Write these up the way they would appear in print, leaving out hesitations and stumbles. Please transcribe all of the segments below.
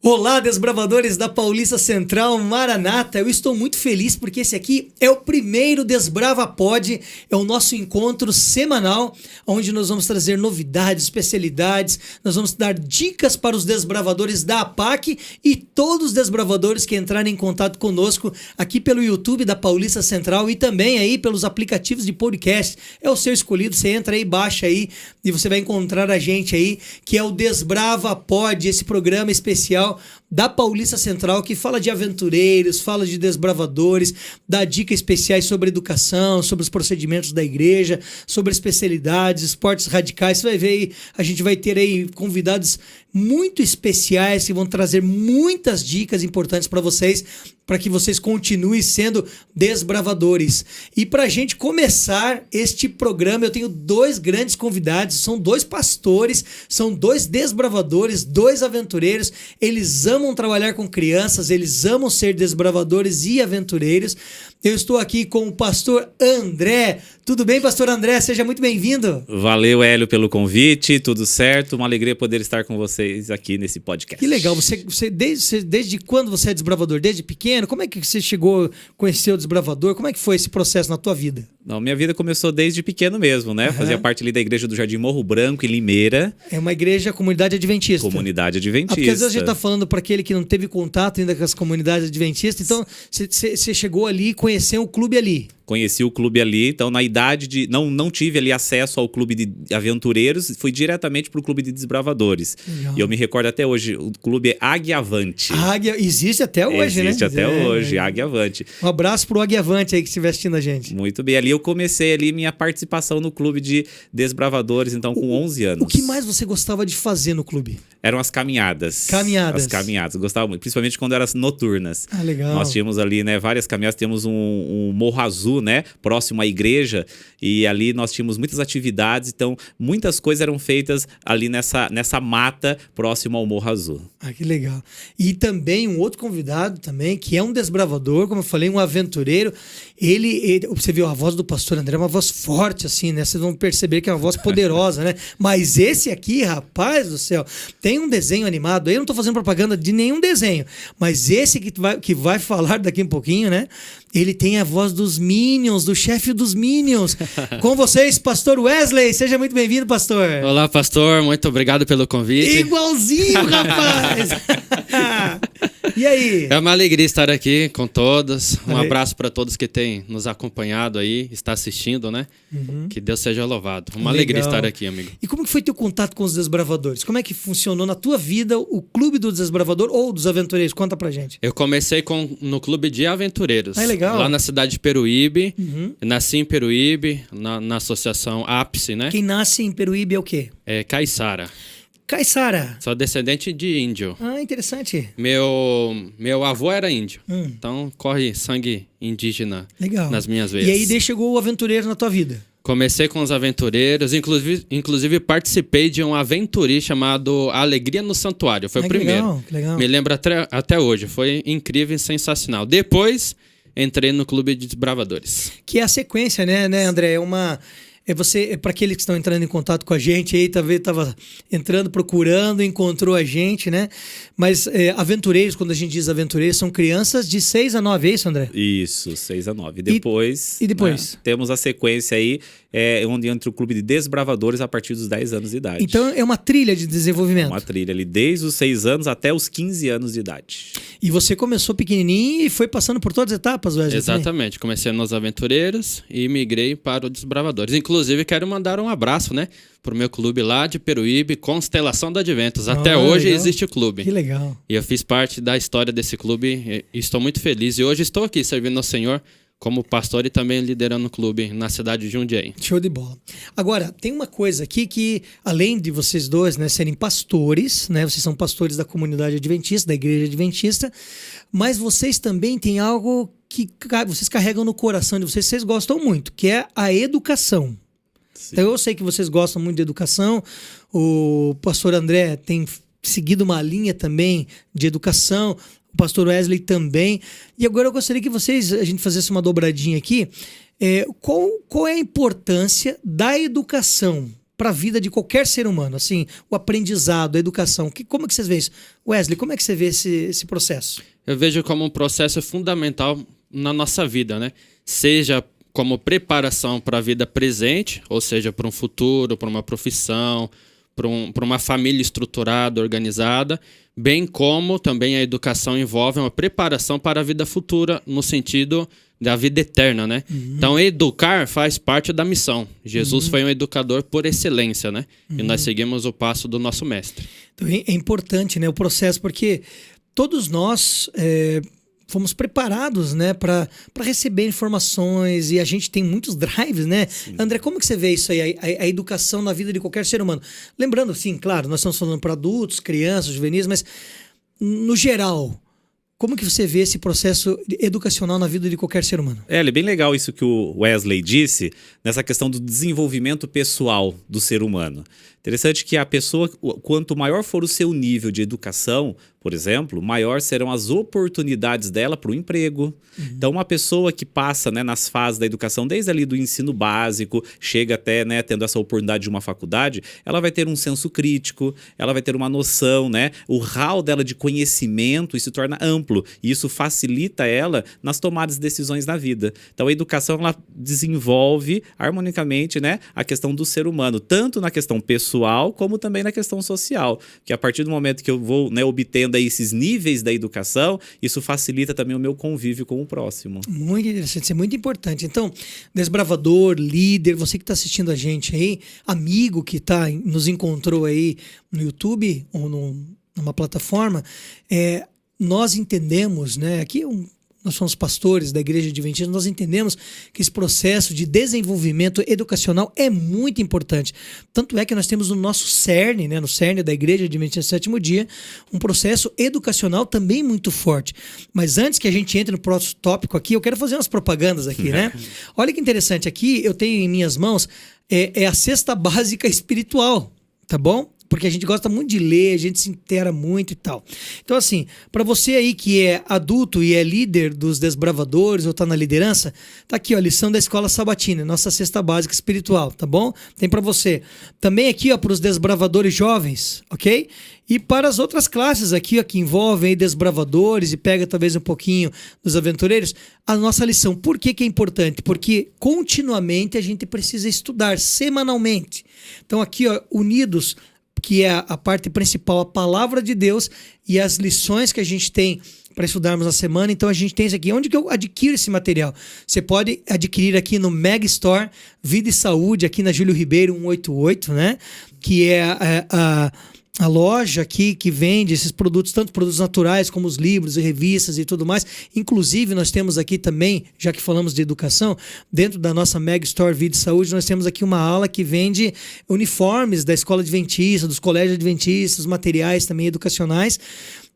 Olá, desbravadores da Paulista Central, Maranata. Eu estou muito feliz porque esse aqui é o primeiro Desbrava Pod, é o nosso encontro semanal, onde nós vamos trazer novidades, especialidades, nós vamos dar dicas para os desbravadores da APAC e todos os desbravadores que entrarem em contato conosco aqui pelo YouTube da Paulista Central e também aí pelos aplicativos de podcast. É o seu escolhido, você entra aí, baixa aí e você vai encontrar a gente aí, que é o Desbrava Pod, esse programa especial da Paulista Central, que fala de aventureiros, fala de desbravadores, dá dicas especiais sobre educação, sobre os procedimentos da igreja, sobre especialidades, esportes radicais. Você vai ver aí, a gente vai ter aí convidados muito especiais que vão trazer muitas dicas importantes para vocês, para que vocês continuem sendo desbravadores. E para a gente começar este programa, eu tenho dois grandes convidados, são dois pastores, são dois desbravadores, dois aventureiros. Eles amam trabalhar com crianças, eles amam ser desbravadores e aventureiros. Eu estou aqui com o pastor André. Tudo bem, pastor André? Seja muito bem-vindo. Valeu, Hélio, pelo convite, tudo certo. Uma alegria poder estar com vocês aqui nesse podcast. Que legal. Desde quando você é desbravador? Desde pequeno? Como é que você chegou a conhecer o desbravador? Como é que foi esse processo na tua vida? Não, minha vida começou desde pequeno mesmo, né? Fazia parte ali da igreja do Jardim Morro Branco, em Limeira. É uma igreja, comunidade adventista. Comunidade adventista. Porque às vezes a gente está falando para aquele que não teve contato ainda com as comunidades adventistas. Então, você chegou ali e conheceu o clube ali. Conheci o clube ali, então na idade de... Não tive ali acesso ao clube de aventureiros, fui diretamente para o clube de desbravadores. Legal. E eu me recordo até hoje, o clube é Águia Avante. Águia, existe até hoje, né? Existe até hoje, Águia Avante. Um abraço pro Águia Avante aí que estiver assistindo a gente. Muito bem, ali eu comecei ali minha participação no clube de desbravadores, então com 11 anos. O que mais você gostava de fazer no clube? Eram as caminhadas. Caminhadas. As caminhadas, eu gostava muito, principalmente quando eram noturnas. Ah, legal. Nós tínhamos ali, né, várias caminhadas, temos um Morro Azul, né, próximo à igreja, e ali nós tínhamos muitas atividades, então muitas coisas eram feitas ali nessa mata próximo ao Morro Azul. Ah, que legal. E também um outro convidado também, que é um desbravador, como eu falei, um aventureiro. Ele você viu a voz do pastor André, é uma voz forte assim, né? Vocês vão perceber que é uma voz poderosa, né? Mas esse aqui, rapaz do céu, tem um desenho animado. Eu não tô fazendo propaganda de nenhum desenho, mas esse que vai falar daqui um pouquinho, né? Ele tem a voz dos Minions, do chefe dos Minions. Com vocês, pastor Wesley. Seja muito bem-vindo, pastor. Olá, pastor. Muito obrigado pelo convite. Igualzinho, rapaz. E aí? É uma alegria estar aqui com todos. Um abraço para todos que têm nos acompanhado aí, está assistindo, né? Uhum. Que Deus seja louvado. Uma alegria estar aqui, amigo. E como que foi teu contato com os desbravadores? Como é que funcionou na tua vida o clube do desbravador ou dos aventureiros? Conta pra gente. Eu comecei no clube de aventureiros. Ah, legal. Lá na cidade de Peruíbe. Uhum. Nasci em Peruíbe, na associação Ápice, né? Quem nasce em Peruíbe é o quê? É Caiçara. Caiçara. Sou descendente de índio. Ah, interessante. Meu avô era índio. Então corre sangue indígena. Legal. Nas minhas veias. E aí daí chegou o aventureiro na tua vida? Comecei com os aventureiros, inclusive participei de um aventuri chamado Alegria no Santuário. Foi o primeiro. Que legal. Me lembro até hoje. Foi incrível e sensacional. Depois entrei no clube de desbravadores. Que é a sequência, né, André? Para aqueles que estão entrando em contato com a gente aí, talvez estava entrando, procurando, encontrou a gente, né? Mas aventureiros, quando a gente diz aventureiros, são crianças de 6 a 9, é isso, André? Isso, 6 a 9. Depois, e depois? Né, temos a sequência aí, onde entra o clube de desbravadores a partir dos 10 anos de idade. Então é uma trilha de desenvolvimento. Uma trilha ali, desde os 6 anos até os 15 anos de idade. E você começou pequenininho e foi passando por todas as etapas, Wesley? Exatamente. Comecei nos aventureiros e migrei para os desbravadores. Inclusive, quero mandar um abraço, né, pro meu clube lá de Peruíbe, Constelação da Adventos. Até hoje legal. Existe o clube. Que legal. E eu fiz parte da história desse clube e estou muito feliz. E hoje estou aqui servindo ao Senhor como pastor e também liderando o clube na cidade de Jundiaí. Show de bola. Agora, tem uma coisa aqui que, além de vocês dois, né, serem pastores, né, vocês são pastores da comunidade adventista, da igreja adventista, mas vocês também têm algo que vocês carregam no coração de vocês gostam muito, que é a educação. Sim. Então eu sei que vocês gostam muito de educação, o pastor André tem seguido uma linha também de educação, o pastor Wesley também. E agora eu gostaria que a gente fizesse uma dobradinha aqui. Qual é a importância da educação para a vida de qualquer ser humano? Assim, o aprendizado, a educação. Como é que vocês veem isso? Wesley, como é que você vê esse processo? Eu vejo como um processo fundamental na nossa vida, né? Seja como preparação para a vida presente, ou seja, para um futuro, para uma profissão, para uma família estruturada, organizada, bem como também a educação envolve uma preparação para a vida futura, no sentido da vida eterna, né? Então, educar faz parte da missão. Jesus foi um educador por excelência, né? E nós seguimos o passo do nosso mestre. Então, é importante, né, o processo, porque todos nós fomos preparados, né, para receber informações, e a gente tem muitos drives, né? Sim. André, como que você vê isso aí, a educação na vida de qualquer ser humano? Lembrando, sim, claro, nós estamos falando para adultos, crianças, juvenis, mas no geral, como que você vê esse processo educacional na vida de qualquer ser humano? É bem legal isso que o Wesley disse, nessa questão do desenvolvimento pessoal do ser humano. Interessante que a pessoa, quanto maior for o seu nível de educação, por exemplo, maior serão as oportunidades dela para o emprego. Então, uma pessoa que passa, né, nas fases da educação, desde ali do ensino básico, chega até, né, tendo essa oportunidade de uma faculdade, ela vai ter um senso crítico, ela vai ter uma noção, né? O hall dela de conhecimento se torna amplo, e isso facilita ela nas tomadas de decisões na vida. Então, a educação, ela desenvolve harmonicamente, né, a questão do ser humano, tanto na questão pessoal, como também na questão social, que a partir do momento que eu vou, né, obtendo aí esses níveis da educação, isso facilita também o meu convívio com o próximo. Muito interessante, isso é muito importante. Então, desbravador, líder, você que está assistindo a gente aí, amigo que nos encontrou aí no YouTube ou numa plataforma, nós entendemos, né, aqui nós somos pastores da Igreja Adventista, nós entendemos que esse processo de desenvolvimento educacional é muito importante. Tanto é que nós temos no nosso CERN, né, no CERN da Igreja Adventista do Sétimo Dia, um processo educacional também muito forte. Mas antes que a gente entre no próximo tópico aqui, eu quero fazer umas propagandas aqui, né? Olha que interessante, aqui eu tenho em minhas mãos a cesta básica espiritual, tá bom? Porque a gente gosta muito de ler, a gente se inteira muito e tal. Então, assim, para você aí que é adulto e é líder dos desbravadores ou tá na liderança, tá aqui, ó, a lição da Escola Sabatina, nossa cesta básica espiritual, tá bom? Tem para você. Também aqui, ó, para os desbravadores jovens, ok? E para as outras classes aqui, ó, que envolvem aí desbravadores e pega talvez um pouquinho dos aventureiros, a nossa lição. Por que é importante? Porque continuamente a gente precisa estudar, semanalmente. Então, aqui, ó, unidos, que é a parte principal, a palavra de Deus e as lições que a gente tem para estudarmos na semana. Então a gente tem isso aqui. Onde que eu adquiro esse material? Você pode adquirir aqui no Mega Store Vida e Saúde, aqui na Júlio Ribeiro 188, né? Que é a loja aqui que vende esses produtos, tanto produtos naturais como os livros e revistas e tudo mais. Inclusive, nós temos aqui também, já que falamos de educação, dentro da nossa Mega Store Vida e Saúde, nós temos aqui uma ala que vende uniformes da Escola Adventista, dos colégios adventistas, materiais também educacionais.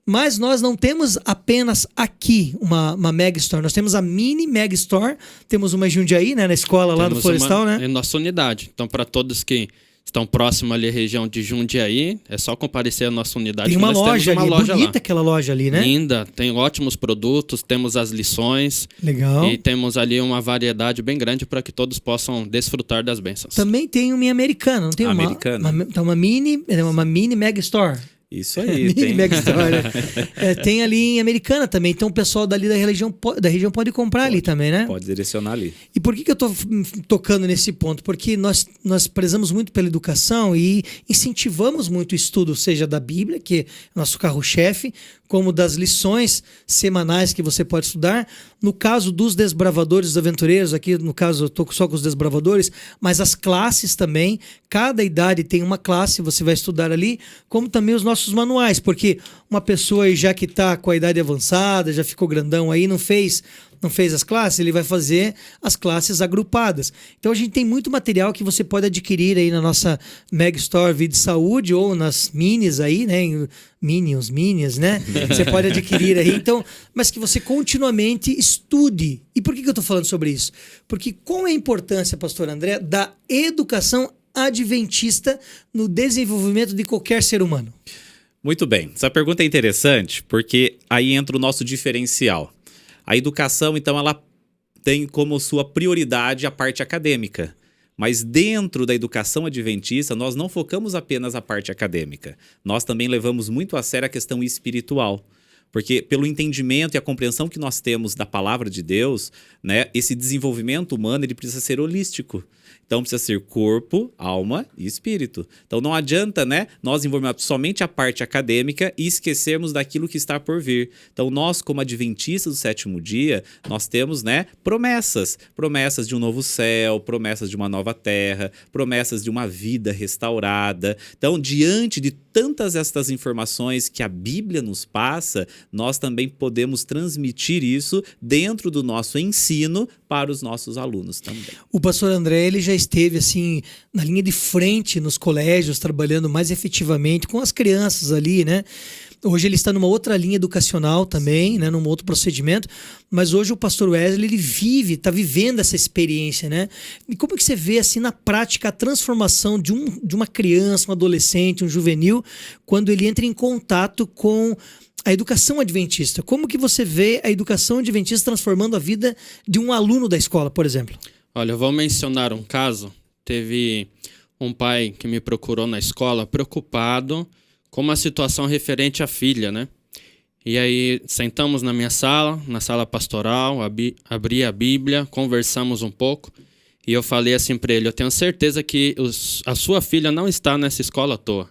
Mas nós não temos apenas aqui uma Mega Store, nós temos a mini Mega Store, temos uma em Jundiaí, né, na escola lá do Florestal, né? É nossa unidade. Então, para todos que estão próximos ali à região de Jundiaí, é só comparecer à nossa unidade. Tem uma loja ali, bonita lá. Aquela loja ali, né? Linda, tem ótimos produtos, temos as lições. Legal. E temos ali uma variedade bem grande para que todos possam desfrutar das bênçãos. Também tem uma em Americana, não tem uma? Americana. Uma mini Mega Store. Isso aí, tem. Mega Store. Tem ali em Americana também. Então o pessoal dali da região pode comprar ali também, né? Pode direcionar ali. E por que eu estou tocando nesse ponto? Porque nós prezamos muito pela educação e incentivamos muito o estudo, seja da Bíblia, que é nosso carro-chefe, como das lições semanais que você pode estudar. No caso dos desbravadores, dos aventureiros, aqui no caso eu estou só com os desbravadores, mas as classes também, cada idade tem uma classe, você vai estudar ali, como também os nossos manuais, porque uma pessoa já que está com a idade avançada, já ficou grandão aí, não fez as classes, ele vai fazer as classes agrupadas. Então a gente tem muito material que você pode adquirir aí na nossa Mega Store Vida e Saúde ou nas minis aí, né? Minis, né? Você pode adquirir aí. Então, mas que você continuamente estude. E por que eu estou falando sobre isso? Porque qual é a importância, pastor André, da educação adventista no desenvolvimento de qualquer ser humano? Muito bem. Essa pergunta é interessante porque aí entra o nosso diferencial. A educação, então, ela tem como sua prioridade a parte acadêmica. Mas dentro da educação adventista, nós não focamos apenas a parte acadêmica. Nós também levamos muito a sério a questão espiritual. Porque pelo entendimento e a compreensão que nós temos da palavra de Deus, né, esse desenvolvimento humano ele precisa ser holístico. Então precisa ser corpo, alma e espírito. Então não adianta, né, nós desenvolvermos somente a parte acadêmica e esquecermos daquilo que está por vir. Então nós, como adventistas do sétimo dia, nós temos, né, promessas. Promessas de um novo céu, promessas de uma nova terra, promessas de uma vida restaurada. Então, diante de tantas estas informações que a Bíblia nos passa, nós também podemos transmitir isso dentro do nosso ensino para os nossos alunos também. O pastor André, ele já esteve assim na linha de frente nos colégios, trabalhando mais efetivamente com as crianças ali, né? Hoje ele está numa outra linha educacional também, né, num outro procedimento, mas hoje o pastor Wesley, ele está vivendo essa experiência, né? E como que você vê assim na prática a transformação de uma criança, um adolescente, um juvenil, quando ele entra em contato com a educação adventista? Como que você vê a educação adventista transformando a vida de um aluno da escola, por exemplo? Olha, eu vou mencionar um caso. Teve um pai que me procurou na escola preocupado com uma situação referente à filha, né? E aí sentamos na minha sala, na sala pastoral, abri a Bíblia, conversamos um pouco e eu falei assim para ele: eu tenho certeza que a sua filha não está nessa escola à toa.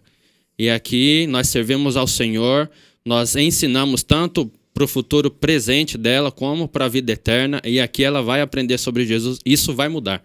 E aqui nós servimos ao Senhor, nós ensinamos tanto para o futuro presente dela como para a vida eterna, e aqui ela vai aprender sobre Jesus, isso vai mudar.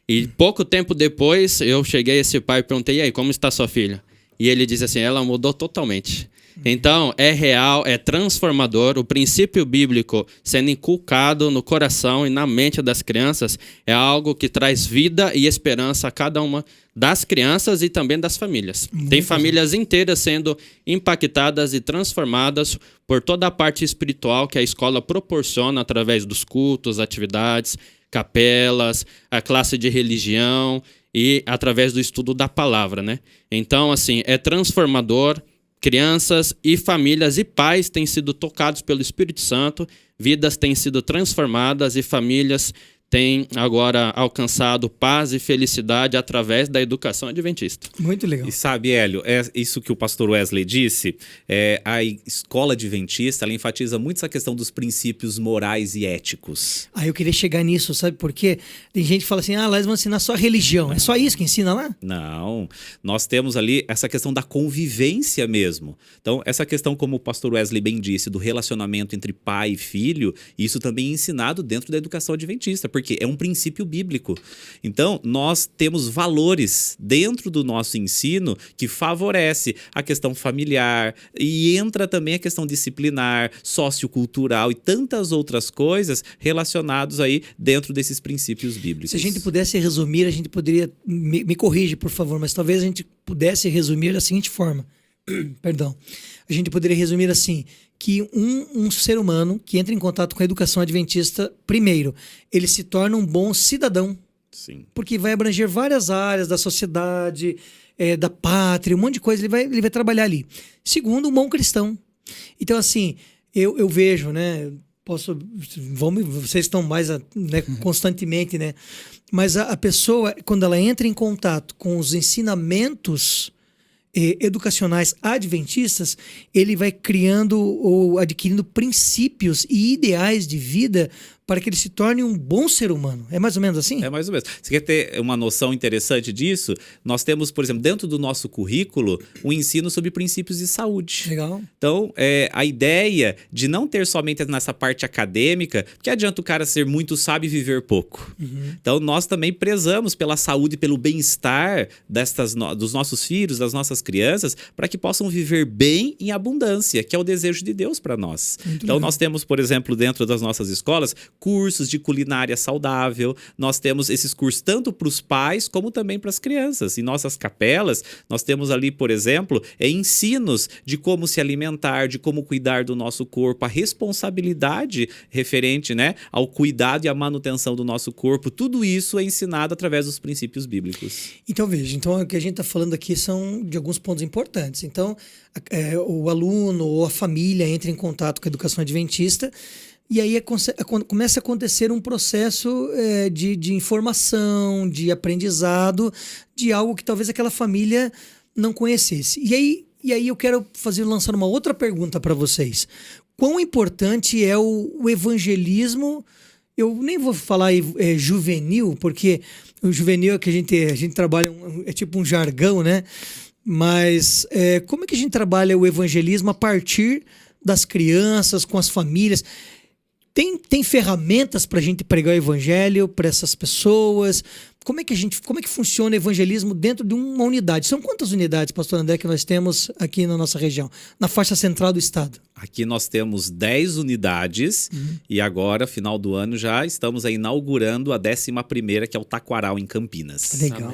E pouco tempo depois eu cheguei a esse pai e perguntei: e aí, como está sua filha? E ele disse assim: ela mudou totalmente. Então, é real, é transformador. O princípio bíblico sendo inculcado no coração e na mente das crianças é algo que traz vida e esperança a cada uma das crianças e também das famílias. Tem famílias inteiras sendo impactadas e transformadas por toda a parte espiritual que a escola proporciona através dos cultos, atividades, capelas, a classe de religião e através do estudo da palavra, né? Então, assim, é transformador. Crianças e famílias e pais têm sido tocados pelo Espírito Santo, vidas têm sido transformadas e famílias têm agora alcançado paz e felicidade através da educação adventista. Muito legal. E sabe, Hélio, é isso que o pastor Wesley disse, a escola adventista, ela enfatiza muito essa questão dos princípios morais e éticos. Eu queria chegar nisso, sabe por quê? Tem gente que fala assim: lá eles vão ensinar só religião. É só isso que ensina lá? Não, nós temos ali essa questão da convivência mesmo. Então, essa questão, como o pastor Wesley bem disse, do relacionamento entre pai e filho, isso também é ensinado dentro da educação adventista, porque é um princípio bíblico. Então, nós temos valores dentro do nosso ensino que favorece a questão familiar e entra também a questão disciplinar, sociocultural e tantas outras coisas relacionadas aí dentro desses princípios bíblicos. Se a gente pudesse resumir, a gente poderia... Me corrige, por favor, mas talvez a gente pudesse resumir da seguinte forma. Perdão. A gente poderia resumir assim, que um ser humano que entra em contato com a educação adventista, primeiro, ele se torna um bom cidadão. Sim. Porque vai abranger várias áreas da sociedade, da pátria, um monte de coisa, ele vai trabalhar ali. Segundo, um bom cristão. Então, assim, eu vejo, né? Vocês estão mais constantemente, né? Mas a pessoa, quando ela entra em contato com os ensinamentos educacionais adventistas, ele vai criando ou adquirindo princípios e ideais de vida para que ele se torne um bom ser humano. É mais ou menos assim? É mais ou menos. Você quer ter uma noção interessante disso? Nós temos, por exemplo, dentro do nosso currículo, um ensino sobre princípios de saúde. Legal. Então, a ideia de não ter somente nessa parte acadêmica, porque adianta o cara ser muito sábio e viver pouco. Uhum. Então, nós também prezamos pela saúde e pelo bem-estar dos nossos filhos, das nossas crianças, para que possam viver bem em abundância, que é o desejo de Deus para nós. Muito então, legal. Nós temos, por exemplo, dentro das nossas escolas, cursos de culinária saudável. Nós temos esses cursos tanto para os pais como também para as crianças. Em nossas capelas, nós temos ali, por exemplo, ensinos de como se alimentar, de como cuidar do nosso corpo, a responsabilidade referente, né, ao cuidado e à manutenção do nosso corpo. Tudo isso é ensinado através dos princípios bíblicos. Então, veja, o que a gente está falando aqui são de alguns pontos importantes. Então, o aluno ou a família entra em contato com a educação adventista E aí começa a acontecer um processo de informação, de aprendizado, de algo que talvez aquela família não conhecesse. E aí eu quero lançar uma outra pergunta para vocês. Quão importante é o evangelismo? Eu nem vou falar juvenil, porque o juvenil é que a gente trabalha, é tipo um jargão, né? Mas como é que a gente trabalha o evangelismo a partir das crianças, com as famílias? Tem ferramentas para a gente pregar o evangelho para essas pessoas? Como é que funciona o evangelismo dentro de uma unidade? São quantas unidades, pastor André, que nós temos aqui na nossa região, na faixa central do estado? Aqui nós temos 10 unidades e agora, final do ano, já estamos aí inaugurando a 11ª, que é o Taquaral, em Campinas. Legal.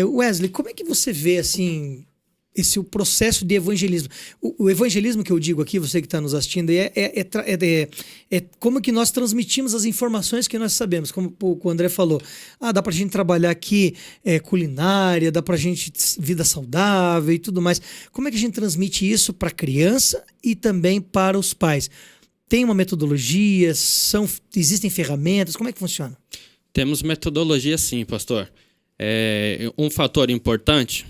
Wesley, como é que você vê assim o processo de evangelismo? O evangelismo que eu digo aqui, você que está nos assistindo, é como que nós transmitimos as informações que nós sabemos, como o André falou. Dá para a gente trabalhar aqui culinária, dá para a gente vida saudável e tudo mais. Como é que a gente transmite isso para a criança e também para os pais? Tem uma metodologia? Existem ferramentas? Como é que funciona? Temos metodologia sim, pastor. Um fator importante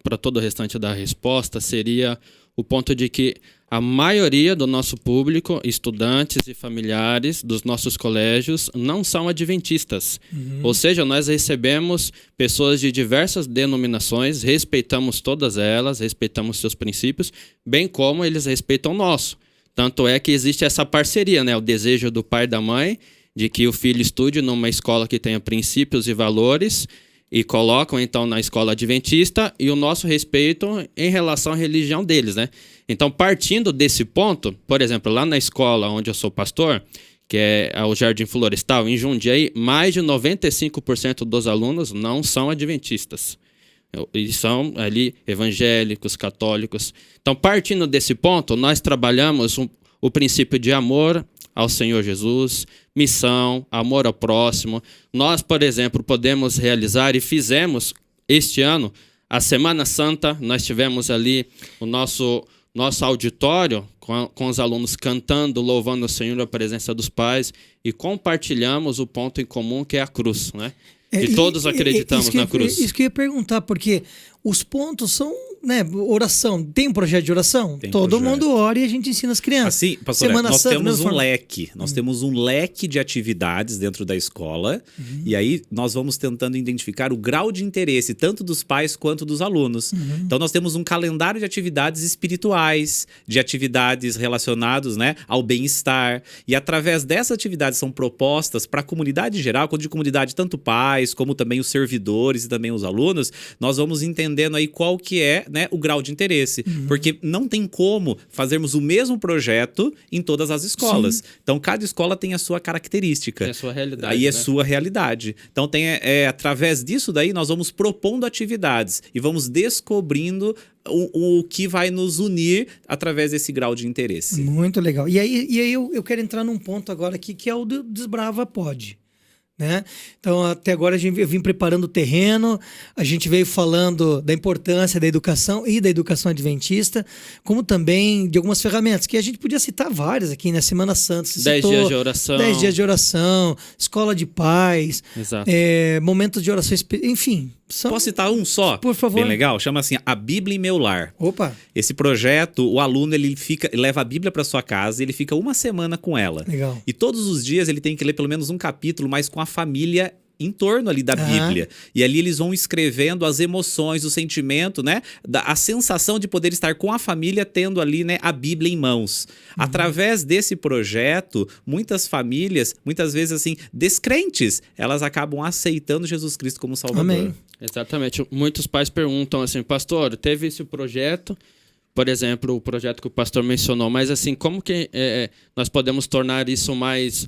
para todo o restante da resposta seria o ponto de que a maioria do nosso público, estudantes e familiares dos nossos colégios, não são adventistas. Ou seja, nós recebemos pessoas de diversas denominações, respeitamos todas elas, respeitamos seus princípios, bem como eles respeitam o nosso. Tanto é que existe essa parceria, né? O desejo do pai e da mãe de que o filho estude numa escola que tenha princípios e valores, e colocam, então, na escola adventista, e o nosso respeito em relação à religião deles, né? Então, partindo desse ponto, por exemplo, lá na escola onde eu sou pastor, que é o Jardim Florestal, em Jundiaí, mais de 95% dos alunos não são adventistas. Eles são ali evangélicos, católicos. Então, partindo desse ponto, nós trabalhamos o princípio de amor ao Senhor Jesus, missão, amor ao próximo. Nós, por exemplo, podemos realizar e fizemos este ano a Semana Santa. Nós tivemos ali o nosso auditório com os alunos cantando, louvando o Senhor, a presença dos pais, e compartilhamos o ponto em comum, que é a cruz, né? E todos acreditamos na cruz. Isso que eu ia perguntar, porque os pontos são, né, oração. Tem um projeto de oração? Todo mundo ora e a gente ensina as crianças. Assim, pastor, nós temos um leque. Nós temos um leque de atividades dentro da escola. E aí nós vamos tentando identificar o grau de interesse, tanto dos pais quanto dos alunos. Então nós temos um calendário de atividades espirituais, de atividades relacionadas, né, ao bem-estar. E através dessas atividades são propostas para a comunidade geral, quando de comunidade tanto pais, como também os servidores e também os alunos, nós vamos entendendo aí qual que é, né, o grau de interesse. Porque não tem como fazermos o mesmo projeto em todas as escolas. Sim. Então, cada escola tem a sua característica. É a sua realidade. Aí é sua realidade. Então, através disso daí, nós vamos propondo atividades e vamos descobrindo o que vai nos unir através desse grau de interesse. Muito legal. E aí eu quero entrar num ponto agora aqui, que é o do Desbrava Pod. Né? Então, até agora eu vim preparando o terreno, a gente veio falando da importância da educação e da educação adventista, como também de algumas ferramentas, que a gente podia citar várias aqui, né? Semana Santa, 10 dias de oração. 10 dias de oração, escola de paz, Exato. Momentos de oração, enfim. Posso citar um só? Por favor. Bem legal. Chama assim, A Bíblia em Meu Lar. Opa! Esse projeto, o aluno ele leva a Bíblia para sua casa e ele fica uma semana com ela. Legal. E todos os dias ele tem que ler pelo menos um capítulo, mas com a família em torno ali da Bíblia. E ali eles vão escrevendo as emoções, o sentimento, né? A sensação de poder estar com a família tendo ali, né, a Bíblia em mãos. Através desse projeto, muitas famílias, muitas vezes assim, descrentes, elas acabam aceitando Jesus Cristo como Salvador. Amém. Exatamente. Muitos pais perguntam assim, pastor, teve esse projeto, por exemplo, o projeto que o pastor mencionou, mas assim, como que nós podemos tornar isso mais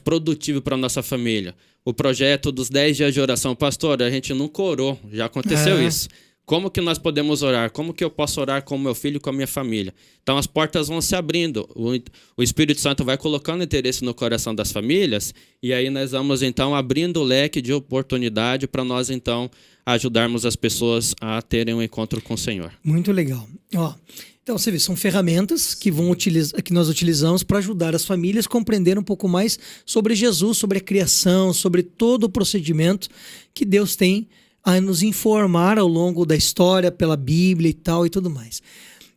produtivo para a nossa família? O projeto dos 10 dias de oração, pastor, a gente nunca orou, já aconteceu isso. Como que nós podemos orar? Como que eu posso orar com o meu filho e com a minha família? Então as portas vão se abrindo, o Espírito Santo vai colocando interesse no coração das famílias e aí nós vamos então abrindo o leque de oportunidade para nós então ajudarmos as pessoas a terem um encontro com o Senhor. Muito legal. Ó, então você vê, são ferramentas que nós utilizamos para ajudar as famílias a compreender um pouco mais sobre Jesus, sobre a criação, sobre todo o procedimento que Deus tem a nos informar ao longo da história, pela Bíblia e tal e tudo mais.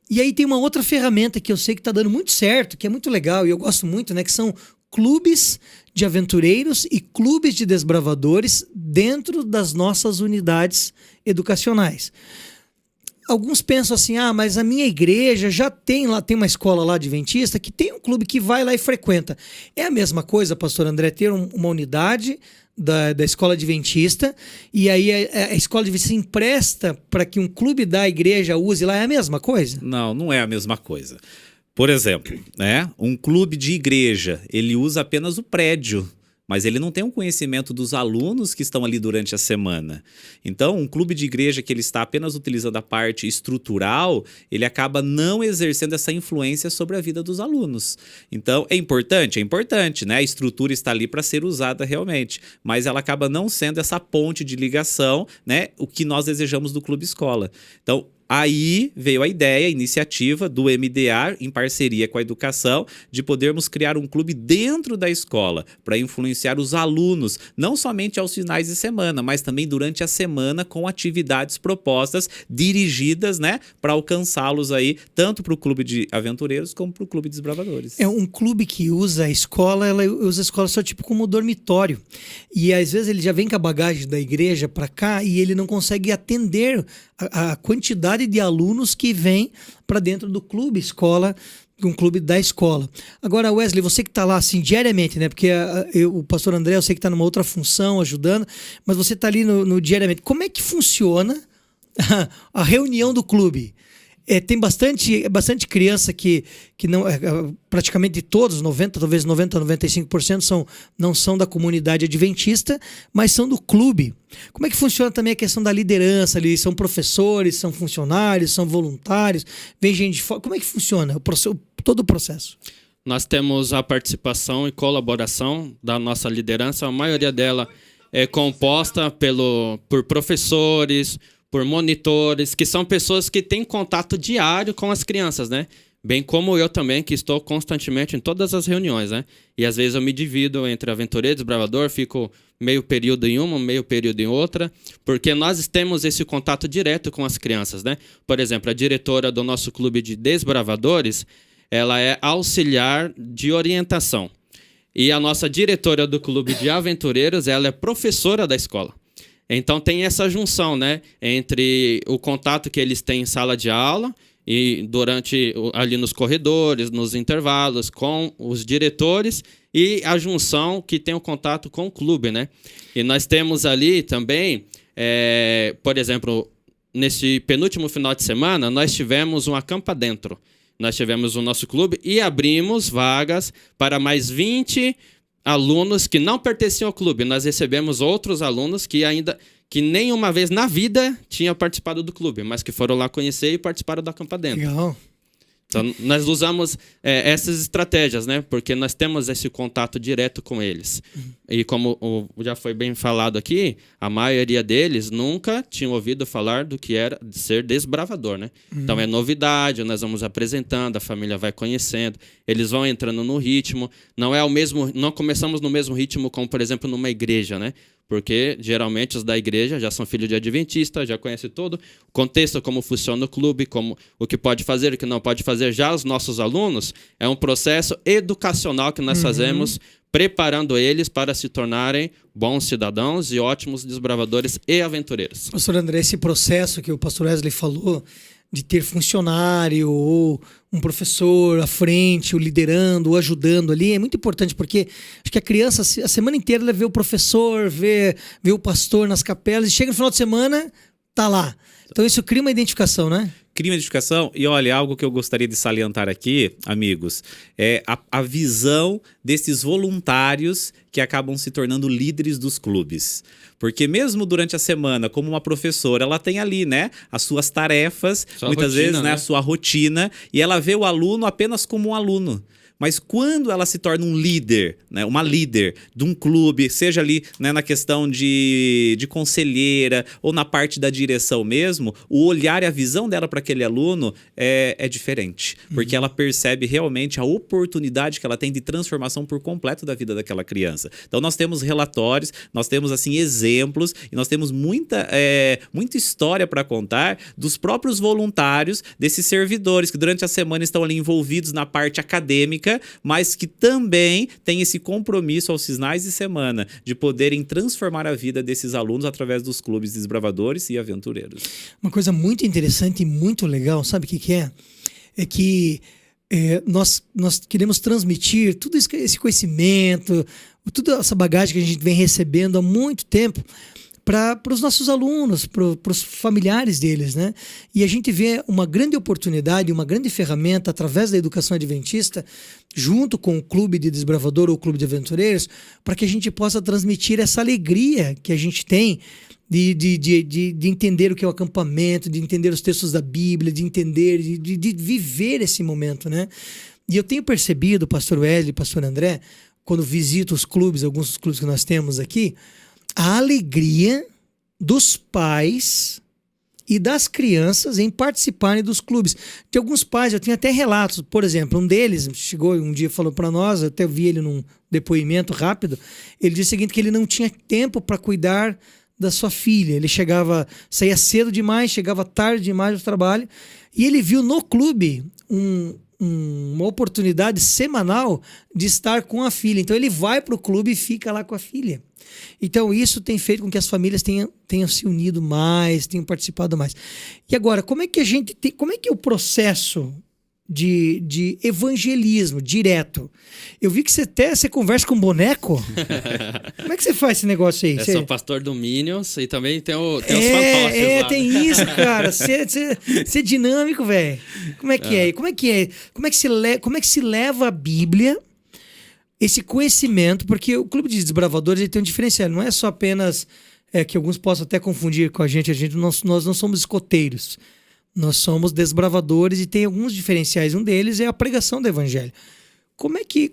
E aí tem uma outra ferramenta que eu sei que está dando muito certo, que é muito legal e eu gosto muito, né? Que são clubes de aventureiros e clubes de desbravadores dentro das nossas unidades educacionais. Alguns pensam assim, mas a minha igreja já tem uma escola lá adventista que tem um clube que vai lá e frequenta. É a mesma coisa, pastor André, ter uma unidade da escola adventista e aí a escola adventista empresta para que um clube da igreja use lá, é a mesma coisa? Não, não é a mesma coisa. Por exemplo, né, um clube de igreja, ele usa apenas o prédio, mas ele não tem um conhecimento dos alunos que estão ali durante a semana. Então, um clube de igreja que ele está apenas utilizando a parte estrutural, ele acaba não exercendo essa influência sobre a vida dos alunos. Então, é importante, né? A estrutura está ali para ser usada realmente, mas ela acaba não sendo essa ponte de ligação, né? O que nós desejamos do clube escola. Então, aí veio a ideia, a iniciativa do MDA, em parceria com a educação, de podermos criar um clube dentro da escola para influenciar os alunos, não somente aos finais de semana, mas também durante a semana com atividades propostas, dirigidas, né, para alcançá-los aí, tanto para o clube de aventureiros como para o clube de desbravadores. É um clube que usa a escola, ela usa a escola só tipo como dormitório. E às vezes ele já vem com a bagagem da igreja para cá e ele não consegue atender a quantidade de alunos que vem para dentro do clube escola, um clube da escola. Agora, Wesley, você que está lá assim diariamente, né? Porque o pastor André, eu sei que está numa outra função ajudando, mas você está ali no diariamente. Como é que funciona a reunião do clube? Tem bastante criança que não, praticamente todos, 95% não são da comunidade adventista, mas são do clube. Como é que funciona também a questão da liderança ali? São professores, são funcionários, são voluntários, vem gente de fora. Como é que funciona todo o processo? Nós temos a participação e colaboração da nossa liderança, a maioria dela é composta por professores, por monitores, que são pessoas que têm contato diário com as crianças, né? Bem como eu também, que estou constantemente em todas as reuniões, né? E às vezes eu me divido entre aventureiro e desbravador, fico meio período em uma, meio período em outra, porque nós temos esse contato direto com as crianças, né? Por exemplo, a diretora do nosso clube de desbravadores, ela é auxiliar de orientação. E a nossa diretora do clube de aventureiros, ela é professora da escola. Então tem essa junção, né, entre o contato que eles têm em sala de aula e ali nos corredores, nos intervalos, com os diretores e a junção que tem o contato com o clube, né? E nós temos ali também, por exemplo, nesse penúltimo final de semana, nós tivemos um acampa dentro. Nós tivemos o nosso clube e abrimos vagas para mais 20 alunos que não pertenciam ao clube. Nós recebemos outros alunos que nenhuma vez na vida tinham participado do clube, mas que foram lá conhecer e participaram da Acampa Dentro. Legal. Então, nós usamos essas estratégias, né? Porque nós temos esse contato direto com eles. E como já foi bem falado aqui, a maioria deles nunca tinham ouvido falar do que era ser desbravador, né? Então é novidade, nós vamos apresentando, a família vai conhecendo, eles vão entrando no ritmo. Não começamos no mesmo ritmo como, por exemplo, numa igreja, né? Porque geralmente os da igreja já são filhos de adventista, já conhecem todo o contexto, como funciona o clube, o que pode fazer, o que não pode fazer. Já os nossos alunos, é um processo educacional que nós fazemos, preparando eles para se tornarem bons cidadãos e ótimos desbravadores e aventureiros. Pastor André, esse processo que o pastor Wesley falou, de ter funcionário ou um professor à frente, o liderando, o ajudando ali, é muito importante, porque acho que a criança, a semana inteira, ela vê o professor, vê o pastor nas capelas, e chega no final de semana, tá lá. Então isso cria uma identificação, né? cria uma edificação. E olha, algo que eu gostaria de salientar aqui, amigos, é a visão desses voluntários que acabam se tornando líderes dos clubes. Porque mesmo durante a semana, como uma professora, ela tem ali, né, as suas tarefas, muitas vezes, né, a sua rotina, e ela vê o aluno apenas como um aluno. Mas quando ela se torna um líder, né, uma líder de um clube, seja ali, né, na questão de conselheira ou na parte da direção mesmo, o olhar e a visão dela para aquele aluno é diferente. Porque ela percebe realmente a oportunidade que ela tem de transformação por completo da vida daquela criança. Então nós temos relatórios, nós temos assim exemplos e nós temos muita história para contar dos próprios voluntários, desses servidores que durante a semana estão ali envolvidos na parte acadêmica, mas que também tem esse compromisso aos finais de semana de poderem transformar a vida desses alunos através dos clubes desbravadores e aventureiros. Uma coisa muito interessante e muito legal, sabe o que é? É que nós queremos transmitir tudo esse conhecimento, toda essa bagagem que a gente vem recebendo há muito tempo para os nossos alunos, para os familiares deles, né? E a gente vê uma grande oportunidade, uma grande ferramenta através da educação adventista, junto com o clube de desbravador ou o clube de aventureiros, para que a gente possa transmitir essa alegria que a gente tem de entender o que é o acampamento, de entender os textos da Bíblia, de entender, de viver esse momento, né? E eu tenho percebido, pastor Wesley, pastor André, quando visito os clubes, alguns dos clubes que nós temos aqui, a alegria dos pais e das crianças em participarem dos clubes. De alguns pais, eu tenho até relatos, por exemplo, um deles chegou um dia e falou para nós, eu até vi ele num depoimento rápido, ele disse o seguinte, que ele não tinha tempo para cuidar da sua filha, ele saía cedo demais, chegava tarde demais do trabalho, e ele viu no clube uma oportunidade semanal de estar com a filha. Então ele vai para o clube e fica lá com a filha. Então isso tem feito com que as famílias tenham se unido mais, tenham participado mais. E agora, como é que é o processo de evangelismo direto? Eu vi que você conversa com boneco. Como é que você faz esse negócio aí? Eu sou pastor do Minions e também tem os fantoches lá. Tem isso, cara. Você é dinâmico, velho. Como é que é? Como é que se leva a Bíblia, esse conhecimento? Porque o Clube de Desbravadores ele tem um diferencial. Não é só apenas que alguns possam até confundir com a gente. Nós não somos escoteiros. Nós somos desbravadores e tem alguns diferenciais. Um deles é a pregação do evangelho. Como é que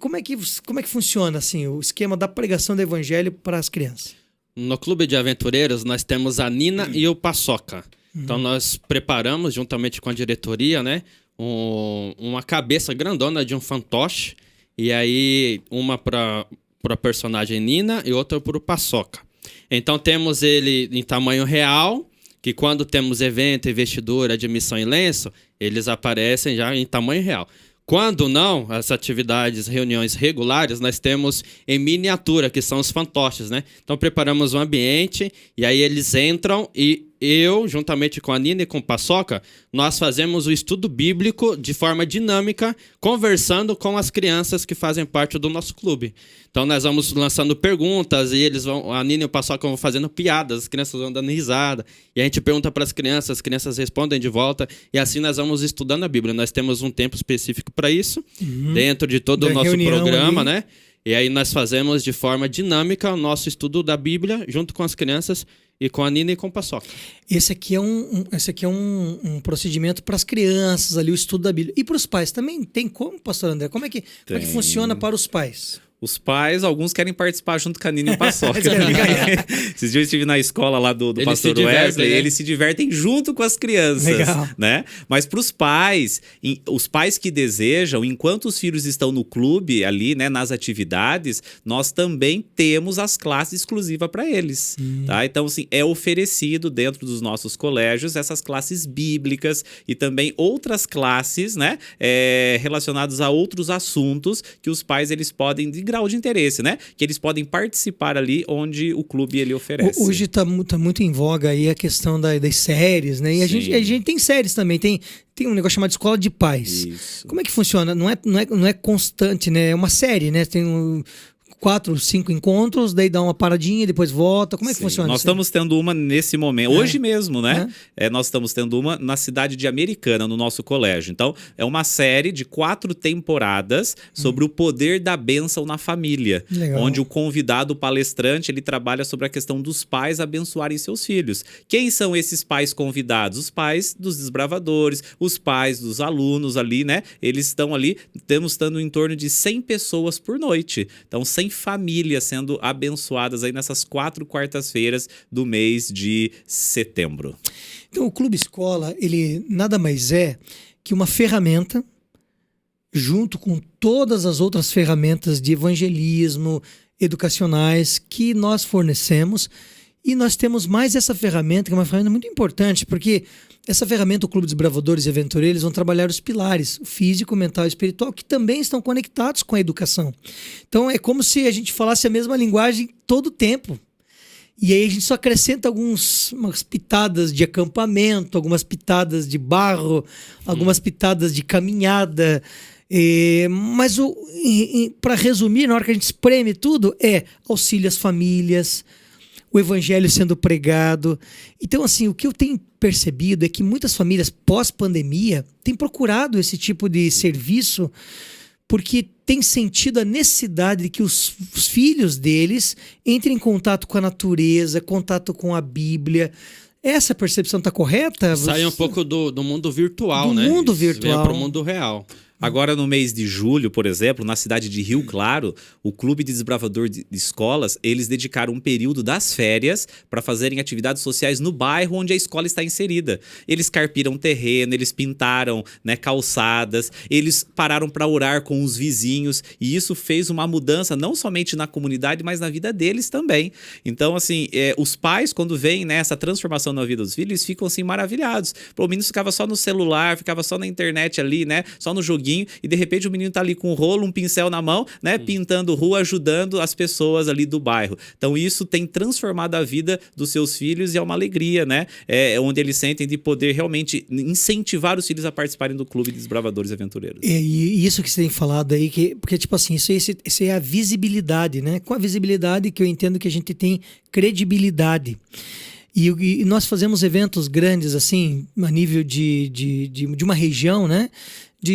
funciona assim, o esquema da pregação do evangelho para as crianças? No Clube de Aventureiros, nós temos a Nina e o Paçoca. Então, nós preparamos, juntamente com a diretoria, né, uma cabeça grandona de um fantoche. E aí, uma para a personagem Nina e outra para o Paçoca. Então, temos ele em tamanho real, que quando temos evento, investidura, admissão e lenço, eles aparecem já em tamanho real. Quando não, as atividades, reuniões regulares, nós temos em miniatura, que são os fantoches, né? Então preparamos um ambiente e aí eles entram e eu, juntamente com a Nina e com o Paçoca, nós fazemos o estudo bíblico de forma dinâmica, conversando com as crianças que fazem parte do nosso clube. Então nós vamos lançando perguntas e a Nina e o Paçoca vão fazendo piadas, as crianças vão dando risada. E a gente pergunta para as crianças respondem de volta e assim nós vamos estudando a Bíblia. Nós temos um tempo específico para isso, dentro de todo o nosso programa, né? E aí nós fazemos de forma dinâmica o nosso estudo da Bíblia junto com as crianças e com a Nina e com o Paçoca. Esse aqui é um procedimento para as crianças ali, o estudo da Bíblia. E para os pais também tem como, pastor André? Como é que funciona para os pais? Os pais, alguns querem participar junto com a Nina e o Paçoca. Esses dias eu estive na escola lá do pastor Wesley, né? Eles se divertem junto com as crianças. Legal. Né? Mas para os pais que desejam, enquanto os filhos estão no clube ali, né, nas atividades, nós também temos as classes exclusivas para eles. Tá? Então, assim, é oferecido dentro dos nossos colégios essas classes bíblicas e também outras classes, né, relacionadas a outros assuntos que os pais eles podem de grau de interesse, né? Que eles podem participar ali onde o clube ele oferece. Hoje está muito em voga aí a questão das séries, né? E a gente tem séries também, tem um negócio chamado Escola de Pais. Isso. Como é que funciona? Não é constante, né? É uma série, né? 4, 5 encontros, daí dá uma paradinha e depois volta. Como é que Sim, funciona nós isso aí? estamos tendo uma nesse momento, hoje mesmo, né? Nós estamos tendo uma na cidade de Americana, no nosso colégio. Então, é uma série de 4 temporadas sobre o poder da bênção na família. Legal. Onde o convidado, o palestrante, ele trabalha sobre a questão dos pais abençoarem seus filhos. Quem são esses pais convidados? Os pais dos desbravadores, os pais dos alunos ali, né? Eles estão ali, estamos estando em torno de 100 pessoas por noite. Então, 100 famílias sendo abençoadas aí nessas 4 quartas-feiras do mês de setembro. Então, o Clube Escola, ele nada mais é que uma ferramenta, junto com todas as outras ferramentas de evangelismo, educacionais que nós fornecemos. E nós temos mais essa ferramenta, que é uma ferramenta muito importante, porque essa ferramenta, o Clube dos Bravadores e Aventureiros, eles vão trabalhar os pilares, o físico, mental e espiritual, que também estão conectados com a educação. Então, é como se a gente falasse a mesma linguagem todo o tempo. E aí a gente só acrescenta umas pitadas de acampamento, algumas pitadas de barro, algumas pitadas de caminhada. Mas para resumir, na hora que a gente espreme tudo, é auxílio às famílias, o evangelho sendo pregado. Então, assim, o que eu tenho percebido é que muitas famílias pós-pandemia têm procurado esse tipo de serviço porque tem sentido a necessidade de que os filhos deles entrem em contato com a natureza, contato com a Bíblia. Essa percepção está correta? Sai um pouco do mundo virtual, do né? mundo virtual. Para o mundo real. Agora, no mês de julho, por exemplo, na cidade de Rio Claro, o Clube de Desbravador de Escolas, eles dedicaram um período das férias para fazerem atividades sociais no bairro onde a escola está inserida. Eles carpiram terreno, eles pintaram, né, calçadas, eles pararam para orar com os vizinhos, e isso fez uma mudança não somente na comunidade, mas na vida deles também. Então, assim, os pais, quando veem, né, essa transformação na vida dos filhos, eles ficam assim maravilhados. O menino ficava só no celular, ficava só na internet ali, né, só no joguinho, e de repente o menino tá ali com um rolo, um pincel na mão, né, pintando rua, ajudando as pessoas ali do bairro. Então isso tem transformado a vida dos seus filhos e é uma alegria, né, onde eles sentem de poder realmente incentivar os filhos a participarem do Clube de Desbravadores e Aventureiros. E isso que você tem falado aí, porque tipo assim, isso é a visibilidade, né? Com a visibilidade que eu entendo que a gente tem credibilidade. E nós fazemos eventos grandes, assim, a nível de uma região, né?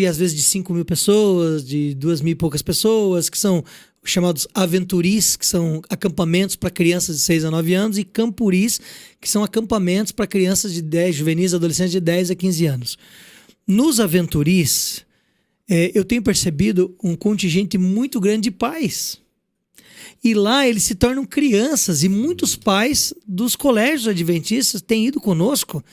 Às vezes de 5 mil pessoas, de 2 mil e poucas pessoas, que são chamados aventuris, que são acampamentos para crianças de 6 a 9 anos, e campuris, que são acampamentos para crianças de 10, juvenis, adolescentes de 10 a 15 anos. Nos aventuris, eu tenho percebido um contingente muito grande de pais. E lá eles se tornam crianças, e muitos pais dos colégios adventistas têm ido conosco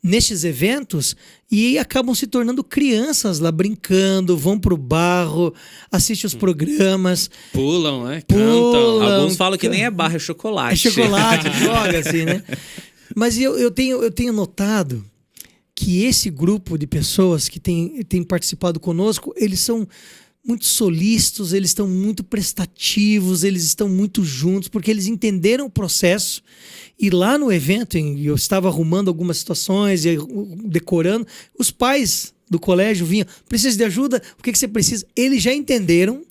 nestes eventos e acabam se tornando crianças lá, brincando, vão pro barro, assistem os programas. Pulam, né? Pulam. Cantam. Alguns falam que nem é barra, é chocolate. É chocolate, joga assim, né? Mas eu tenho notado que esse grupo de pessoas que tem participado conosco, eles são muito solícitos, eles estão muito prestativos, eles estão muito juntos, porque eles entenderam o processo. E lá no evento, eu estava arrumando algumas situações e decorando, os pais do colégio vinham: precisa de ajuda? O que você precisa? Eles já entenderam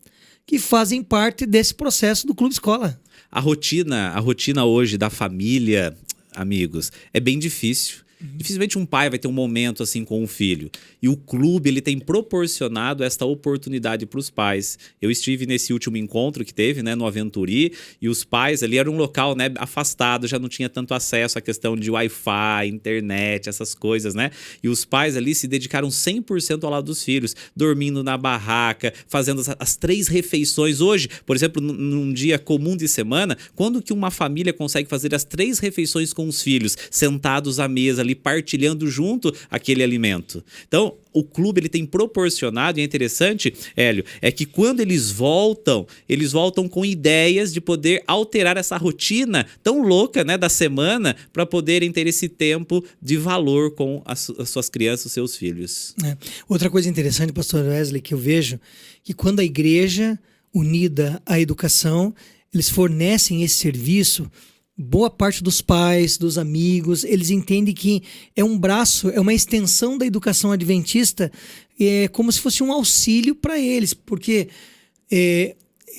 que fazem parte desse processo do Clube Escola. A rotina hoje da família, amigos, é bem difícil. Dificilmente um pai vai ter um momento assim com um filho. E o clube, ele tem proporcionado esta oportunidade para os pais. Eu estive nesse último encontro que teve, né, no Aventuri, e os pais ali, era um local, né, afastado, já não tinha tanto acesso à questão de Wi-Fi, internet, essas coisas, né? E os pais ali se dedicaram 100% ao lado dos filhos, dormindo na barraca, fazendo as 3 refeições. Hoje, por exemplo, num dia comum de semana, quando que uma família consegue fazer as 3 refeições com os filhos, sentados à mesa ali, partilhando junto aquele alimento? Então, o clube, ele tem proporcionado, e é interessante, Hélio, é que quando eles voltam com ideias de poder alterar essa rotina tão louca, né, da semana, para poderem ter esse tempo de valor com as suas crianças, os seus filhos. Outra coisa interessante, pastor Wesley, que eu vejo, que quando a igreja unida à educação, eles fornecem esse serviço, boa parte dos pais, dos amigos, eles entendem que é um braço, é uma extensão da educação adventista, como se fosse um auxílio para eles, porque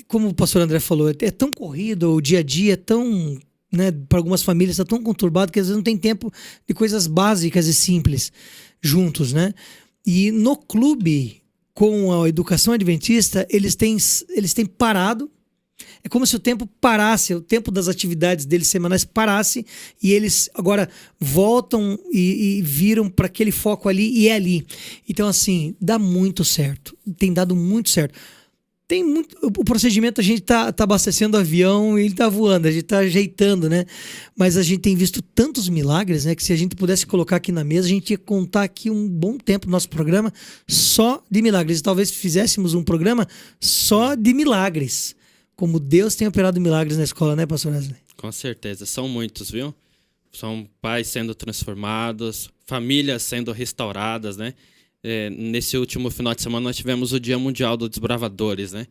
como o pastor André falou, é tão corrido, o dia a dia é tão, né, para algumas famílias está tão conturbado que às vezes não tem tempo de coisas básicas e simples juntos, né? E no clube, com a educação adventista, eles têm parado. É como se o tempo parasse, o tempo das atividades deles semanais parasse, e eles agora voltam e viram para aquele foco ali, e é ali. Então, assim, dá muito certo. Tem dado muito certo. Tem muito, o procedimento, a gente tá abastecendo o avião e ele tá voando, a gente tá ajeitando, né? Mas a gente tem visto tantos milagres, né? Que se a gente pudesse colocar aqui na mesa, a gente ia contar aqui um bom tempo no nosso programa só de milagres. E talvez fizéssemos um programa só de milagres. Como Deus tem operado milagres na escola, né, pastor Wesley? Com certeza, são muitos, viu? São pais sendo transformados, famílias sendo restauradas, né? Nesse último final de semana nós tivemos o Dia Mundial dos Desbravadores, né?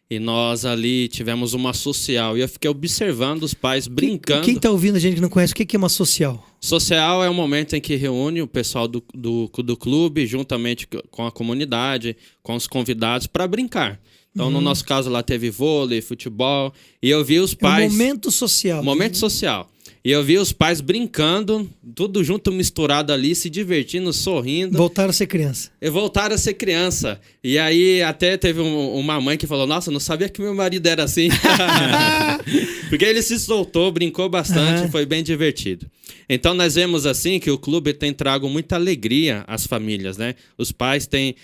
E nós ali tivemos uma social. E eu fiquei observando os pais brincando. Quem está ouvindo a gente que não conhece, o que é uma social? Social é um momento em que reúne o pessoal do clube, juntamente com a comunidade, com os convidados, para brincar. Então, no nosso caso, lá teve vôlei, futebol. E eu vi os pais... É um momento social. Momento social. E eu vi os pais brincando, tudo junto, misturado ali, se divertindo, sorrindo. Voltaram a ser criança. E voltaram a ser criança. E aí até teve uma mãe que falou, nossa, não sabia que meu marido era assim. Porque ele se soltou, brincou bastante, foi bem divertido. Então nós vemos assim que o clube tem trago muita alegria às famílias, né? Os pais têm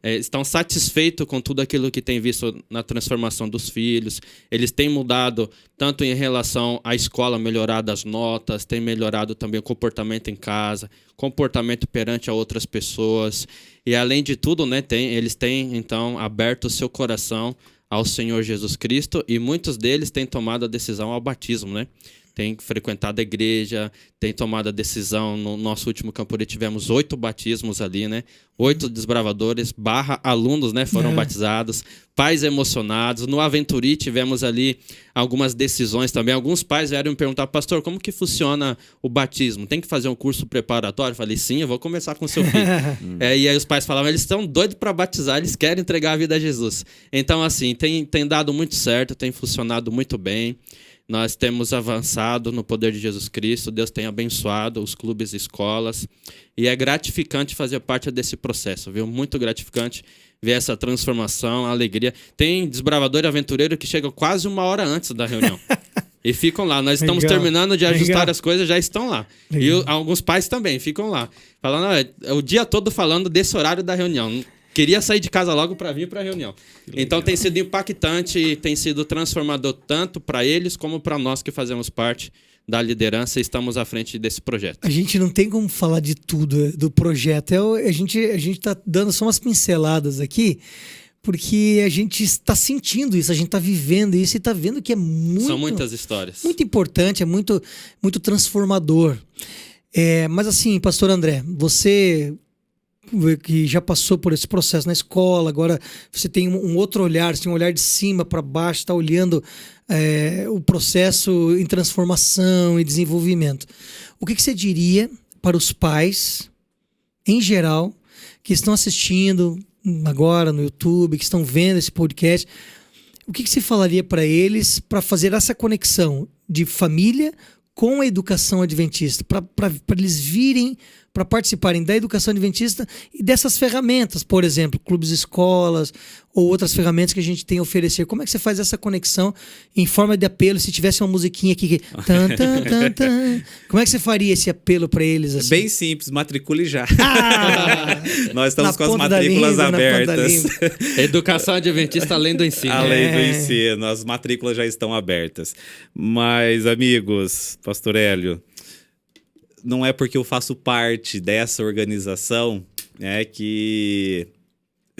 estão satisfeitos com tudo aquilo que têm visto na transformação dos filhos. Eles têm mudado tanto em relação à escola, melhorado as notas, têm melhorado também o comportamento em casa, comportamento perante a outras pessoas. E além de tudo, né, eles têm então aberto o seu coração ao Senhor Jesus Cristo, e muitos deles têm tomado a decisão ao batismo, né? Tem frequentado a igreja, tem tomado a decisão. No nosso último Campuri tivemos 8 batismos ali, né? 8 desbravadores / alunos, né? Foram batizados, pais emocionados. No Aventuri tivemos ali algumas decisões também. Alguns pais vieram me perguntar, pastor, como que funciona o batismo? Tem que fazer um curso preparatório? Eu falei, sim, eu vou começar com o seu filho. E aí os pais falavam, eles estão doidos para batizar, eles querem entregar a vida a Jesus. Então, assim, tem dado muito certo, tem funcionado muito bem. Nós temos avançado no poder de Jesus Cristo, Deus tem abençoado os clubes e escolas, e é gratificante fazer parte desse processo, viu? Muito gratificante ver essa transformação, a alegria. Tem desbravador e aventureiro que chegam quase 1 hora antes da reunião. E ficam lá. Nós estamos terminando de ajustar as coisas, já estão lá. E alguns pais também ficam lá, falando o dia todo falando desse horário da reunião. Queria sair de casa logo para vir para a reunião. Então tem sido impactante e tem sido transformador tanto para eles como para nós que fazemos parte da liderança e estamos à frente desse projeto. A gente não tem como falar de tudo do projeto. A gente está dando só umas pinceladas aqui, porque a gente está sentindo isso, a gente está vivendo isso e está vendo que é muito... São muitas histórias. Muito importante, é muito, muito transformador. Mas assim, pastor André, você... que já passou por esse processo na escola, agora você tem um outro olhar, você tem um olhar de cima para baixo, está olhando o processo em transformação e desenvolvimento. O que você diria para os pais, em geral, que estão assistindo agora no YouTube, que estão vendo esse podcast? O que você falaria para eles para fazer essa conexão de família com a educação adventista, para eles virem, para participarem da educação adventista e dessas ferramentas, por exemplo, clubes, escolas ou outras ferramentas que a gente tem a oferecer? Como é que você faz essa conexão em forma de apelo? Se tivesse uma musiquinha aqui, como é que você faria esse apelo para eles? Assim? Bem simples, matricule já. Nós estamos com as matrículas abertas. Educação adventista além do ensino. Além do ensino, as matrículas já estão abertas. Mas, amigos, pastor Hélio, não é porque eu faço parte dessa organização, né, que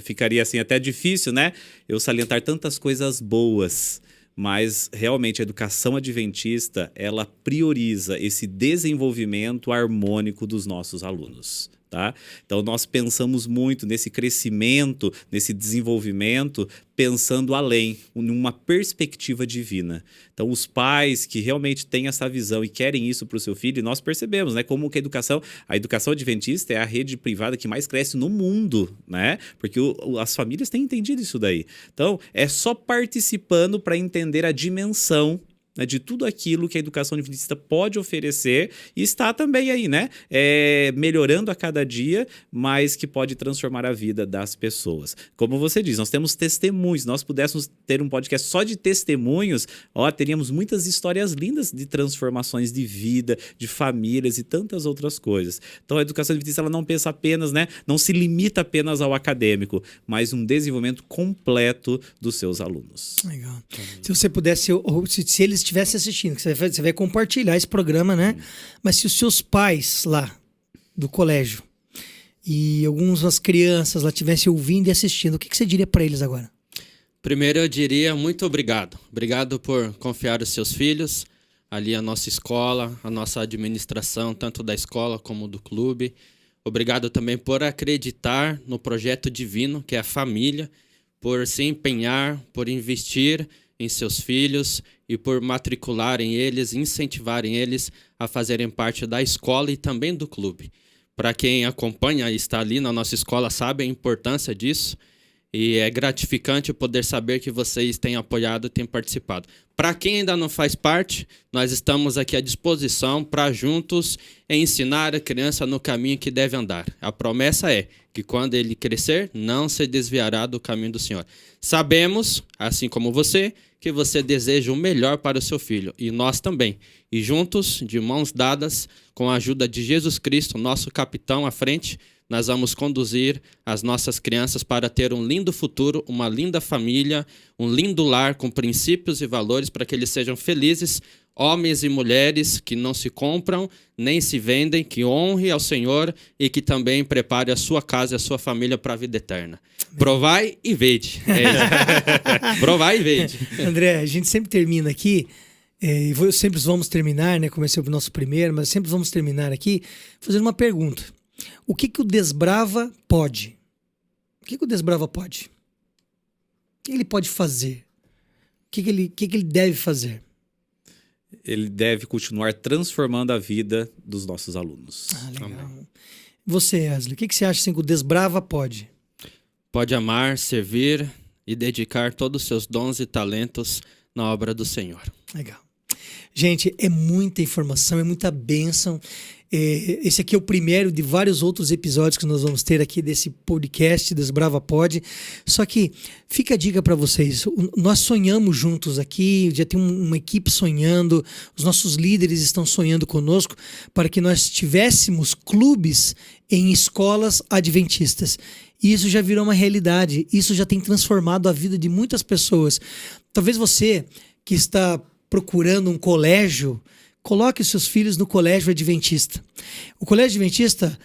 ficaria assim até difícil, né, eu salientar tantas coisas boas, mas realmente a educação adventista, ela prioriza esse desenvolvimento harmônico dos nossos alunos. Tá? Então nós pensamos muito nesse crescimento, nesse desenvolvimento, pensando além, numa perspectiva divina. Então os pais que realmente têm essa visão e querem isso para o seu filho, nós percebemos, né, como que a educação adventista é a rede privada que mais cresce no mundo, né? Porque as famílias têm entendido isso daí. Então é só participando para entender a dimensão, né, de tudo aquilo que a educação adventista pode oferecer e está também aí, né? Melhorando a cada dia, mas que pode transformar a vida das pessoas. Como você diz, nós temos testemunhos. Se nós pudéssemos ter um podcast só de testemunhos, teríamos muitas histórias lindas de transformações de vida, de famílias e tantas outras coisas. Então a educação adventista ela não pensa apenas, né? Não se limita apenas ao acadêmico, mas um desenvolvimento completo dos seus alunos. Legal. Se você pudesse, ou se eles estivesse assistindo, que você vai compartilhar esse programa, né? Mas se os seus pais lá do colégio e algumas crianças lá estivessem ouvindo e assistindo, o que você diria para eles agora? Primeiro eu diria muito obrigado. Obrigado por confiar os seus filhos ali à nossa escola, à nossa administração, tanto da escola como do clube. Obrigado também por acreditar no projeto divino, que é a família, por se empenhar, por investir em seus filhos e por matricularem eles, incentivarem eles a fazerem parte da escola e também do clube. Para quem acompanha e está ali na nossa escola sabe a importância disso e é gratificante poder saber que vocês têm apoiado e têm participado. Para quem ainda não faz parte, nós estamos aqui à disposição para juntos ensinar a criança no caminho que deve andar. A promessa é que quando ele crescer, não se desviará do caminho do Senhor. Sabemos, assim como você, que você deseja o melhor para o seu filho, e nós também. E juntos, de mãos dadas, com a ajuda de Jesus Cristo, nosso capitão à frente, nós vamos conduzir as nossas crianças para ter um lindo futuro, uma linda família, um lindo lar com princípios e valores para que eles sejam felizes, homens e mulheres que não se compram nem se vendem, que honre ao Senhor e que também prepare a sua casa e a sua família para a vida eterna. Provai e vede. Provai e vede. André, a gente sempre termina aqui, sempre vamos terminar, né? Comecei o nosso primeiro, mas sempre vamos terminar aqui fazendo uma pergunta. O que o Desbrava pode? O que o Desbrava pode? O que ele pode fazer? O que ele deve fazer? Ele deve continuar transformando a vida dos nossos alunos. Legal. Amém. Você, Wesley, o que você acha assim, que o Desbrava pode? Pode amar, servir e dedicar todos os seus dons e talentos na obra do Senhor. Legal. Gente, é muita informação, é muita bênção. Esse aqui é o primeiro de vários outros episódios que nós vamos ter aqui desse podcast Desbrava Pod. Só que fica a dica para vocês. Nós sonhamos juntos aqui, já tem uma equipe sonhando, os nossos líderes estão sonhando conosco para que nós tivéssemos clubes em escolas adventistas. E isso já virou uma realidade, isso já tem transformado a vida de muitas pessoas. Talvez você que está procurando um colégio, coloque os seus filhos no colégio adventista. O colégio adventista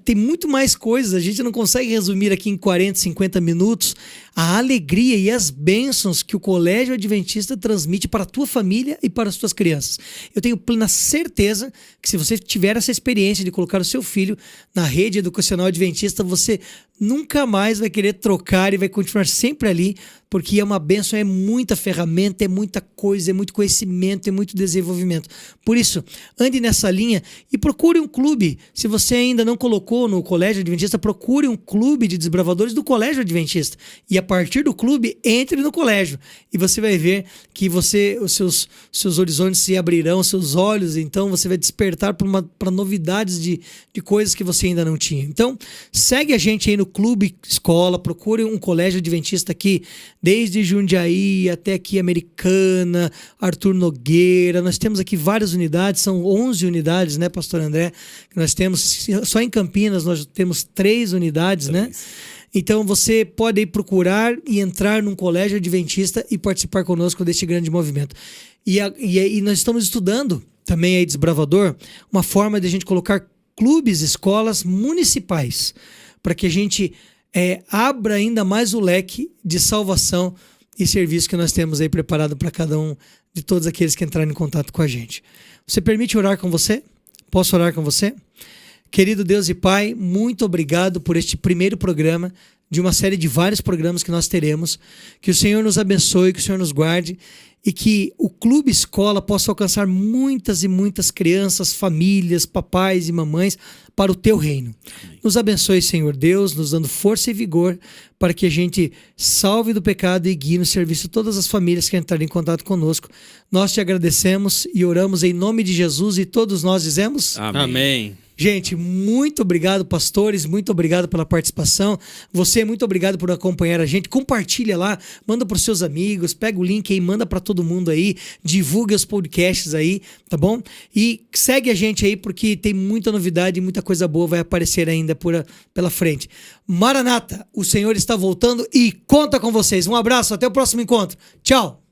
tem muito mais coisas, a gente não consegue resumir aqui em 40, 50 minutos a alegria e as bênçãos que o colégio adventista transmite para a tua família e para as tuas crianças. Eu tenho plena certeza que se você tiver essa experiência de colocar o seu filho na rede educacional adventista, você nunca mais vai querer trocar e vai continuar sempre ali, porque é uma bênção, é muita ferramenta, é muita coisa, é muito conhecimento, é muito desenvolvimento. Por isso, ande nessa linha e procure um clube. Se você ainda não colocou no colégio adventista, procure um clube de desbravadores do colégio adventista. E a partir do clube, entre no colégio. E você vai ver que os seus horizontes se abrirão, seus olhos, então você vai despertar para novidades de coisas que você ainda não tinha. Então, segue a gente aí no Clube Escola, procure um colégio adventista aqui, desde Jundiaí até aqui Americana, Arthur Nogueira. Nós temos aqui várias unidades, são 11 unidades, né, pastor André? Nós temos, só em Campinas nós temos 3 unidades, né? Então você pode ir procurar e entrar num colégio adventista e participar conosco deste grande movimento. E nós estamos estudando também aí, Desbravador, uma forma de a gente colocar clubes, escolas municipais, para que a gente abra ainda mais o leque de salvação e serviço que nós temos aí preparado para cada um de todos aqueles que entrarem em contato com a gente. Você permite orar com você? Posso orar com você? Querido Deus e Pai, muito obrigado por este primeiro programa de uma série de vários programas que nós teremos. Que o Senhor nos abençoe, que o Senhor nos guarde e que o Clube Escola possa alcançar muitas e muitas crianças, famílias, papais e mamães para o Teu reino. Nos abençoe, Senhor Deus, nos dando força e vigor para que a gente salve do pecado e guie no serviço todas as famílias que entrarem em contato conosco. Nós te agradecemos e oramos em nome de Jesus e todos nós dizemos... Amém. Gente, muito obrigado, pastores, muito obrigado pela participação. Você, muito obrigado por acompanhar a gente. Compartilha lá, manda para os seus amigos, pega o link aí, manda para todo mundo aí, divulga os podcasts aí, tá bom? E segue a gente aí porque tem muita novidade e muita coisa boa vai aparecer ainda pela frente. Maranata, o Senhor está voltando e conta com vocês. Um abraço, até o próximo encontro. Tchau!